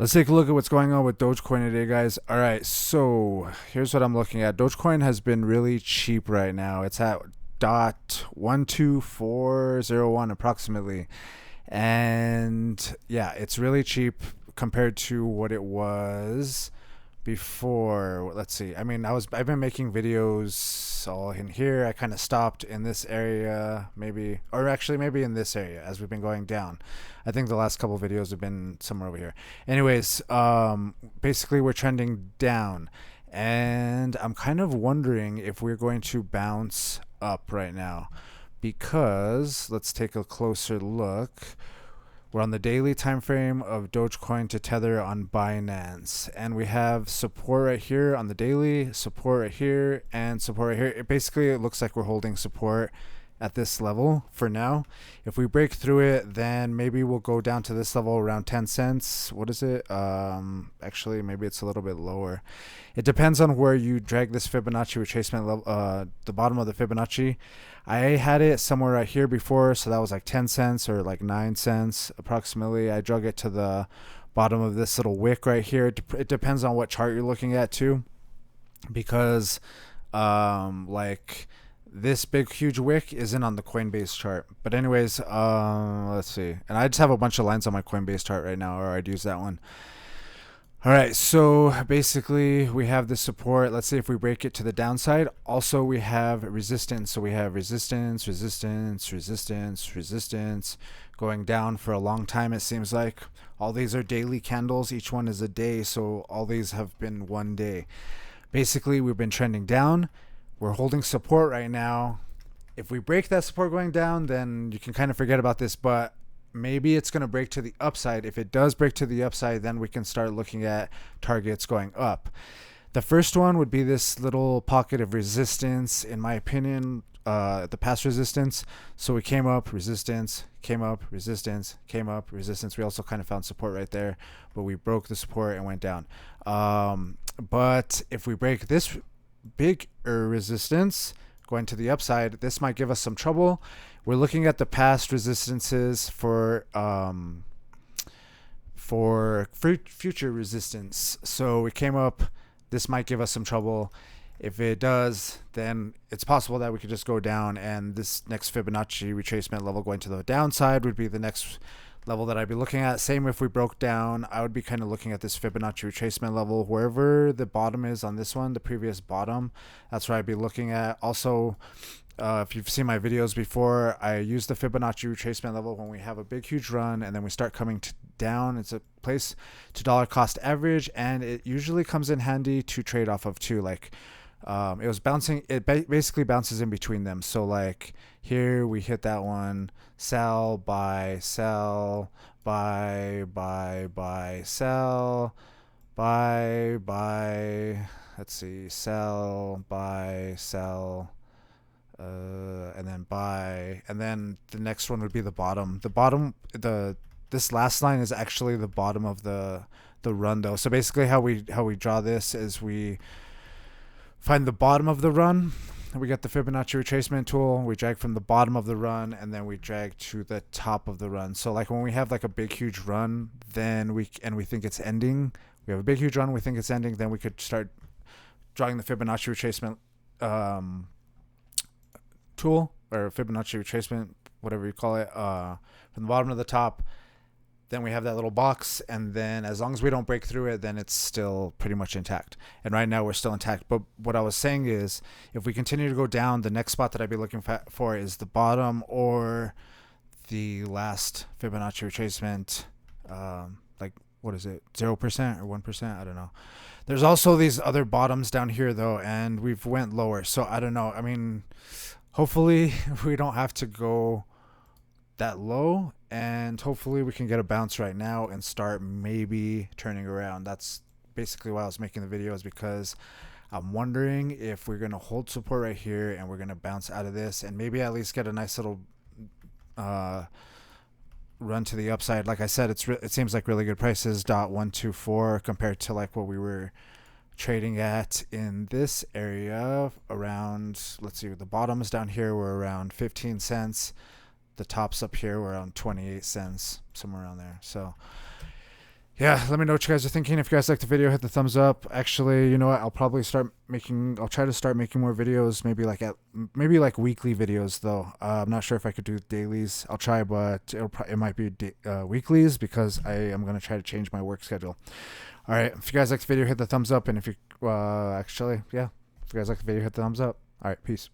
Let's take a look at what's going on with Dogecoin today, guys. All right, so here's what I'm looking at. Dogecoin has been really cheap right now. It's at .12401 approximately, and yeah, it's really cheap compared to what it was before. Let's see. I've been making videos all in here. I kind of stopped in this area, maybe, or actually maybe in this area as we've been going down. I think the last couple of videos have been somewhere over here. Anyways, basically we're trending down, and I'm kind of wondering if we're going to bounce up right now, because let's take a closer look. We're on the daily time frame of Dogecoin to Tether on Binance, and we have support right here on the daily, support right here, and support right here. It looks like we're holding support at this level for now. If we break through it, then maybe we'll go down to this level around 10 cents. What is it? Actually, maybe it's a little bit lower. It depends on where you drag this Fibonacci retracement level, the bottom of the Fibonacci. I had it somewhere right here before, so that was like 10 cents or like 9 cents approximately. I drug it to the bottom of this little wick right here. It depends on what chart you're looking at too, because like this big huge wick isn't on the Coinbase chart. But anyways, let's see. And I just have a bunch of lines on my Coinbase chart right now, or I'd use that one. All right, so basically we have this support. Let's see if we break it to the downside. Also, we have resistance. So we have resistance, resistance, resistance, resistance going down for a long time, it seems like. All these are daily candles. Each one is a day, so all these have been one day. Basically, we've been trending down. We're holding support right now. If we break that support going down, then you can kind of forget about this, but maybe it's going to break to the upside. If it does break to the upside, then we can start looking at targets going up. The first one would be this little pocket of resistance, in my opinion, the past resistance. So we came up, resistance, came up, resistance, came up, resistance. We also kind of found support right there, but we broke the support and went down. But if we break this big resistance going to the upside, this might give us some trouble. We're looking at the past resistances for future resistance. So we came up. This might give us some trouble. If it does, then it's possible that we could just go down, and this next Fibonacci retracement level going to the downside would be the next level that I'd be looking at. Same if we broke down, I would be kind of looking at this Fibonacci retracement level, wherever the bottom is on this one, the previous bottom. That's where I'd be looking at. Also, if you've seen my videos before, I use the Fibonacci retracement level when we have a big huge run and then we start coming down. It's a place to dollar cost average, and it usually comes in handy to trade off of too. Like it was bouncing, it basically bounces in between them. So like here we hit that one, sell, buy, sell, buy, sell, buy, let's see, sell, buy, sell, and then buy, and then the next one would be the bottom. This last line is actually the bottom of the run though. So basically how we draw this is we find the bottom of the run. We get the Fibonacci retracement tool. We drag from the bottom of the run, and then we drag to the top of the run. So like when we have like a big huge run, then we think it's ending. We have a big huge run. We think it's ending. Then we could start drawing the Fibonacci retracement tool, or Fibonacci retracement, whatever you call it, from the bottom to the top. Then we have that little box, and then as long as we don't break through it, then it's still pretty much intact. And right now we're still intact. But what I was saying is, if we continue to go down, the next spot that I'd be looking for is the bottom or the last Fibonacci retracement. Like, what is it, 0% or 1%? I don't know. There's also these other bottoms down here though, and we've went lower. So I don't know. I mean, hopefully we don't have to go that low, and hopefully we can get a bounce right now and start maybe turning around. That's basically why I was making the video, is because I'm wondering if we're going to hold support right here and we're going to bounce out of this and maybe at least get a nice little run to the upside. Like I said, it seems like really good prices, .124 compared to like what we were trading at in this area around, let's see, the bottoms down here were around 15 cents. The tops up here were around 28 cents, somewhere around there. So yeah, let me know what you guys are thinking. If you guys liked the video, hit the thumbs up. Actually, you know what? I'll try to start making more videos. Maybe like weekly videos though. I'm not sure if I could do dailies. I'll try, but it might be weeklies because I am gonna try to change my work schedule. All right. If you guys liked the video, hit the thumbs up. And if you, if you guys like the video, hit the thumbs up. All right. Peace.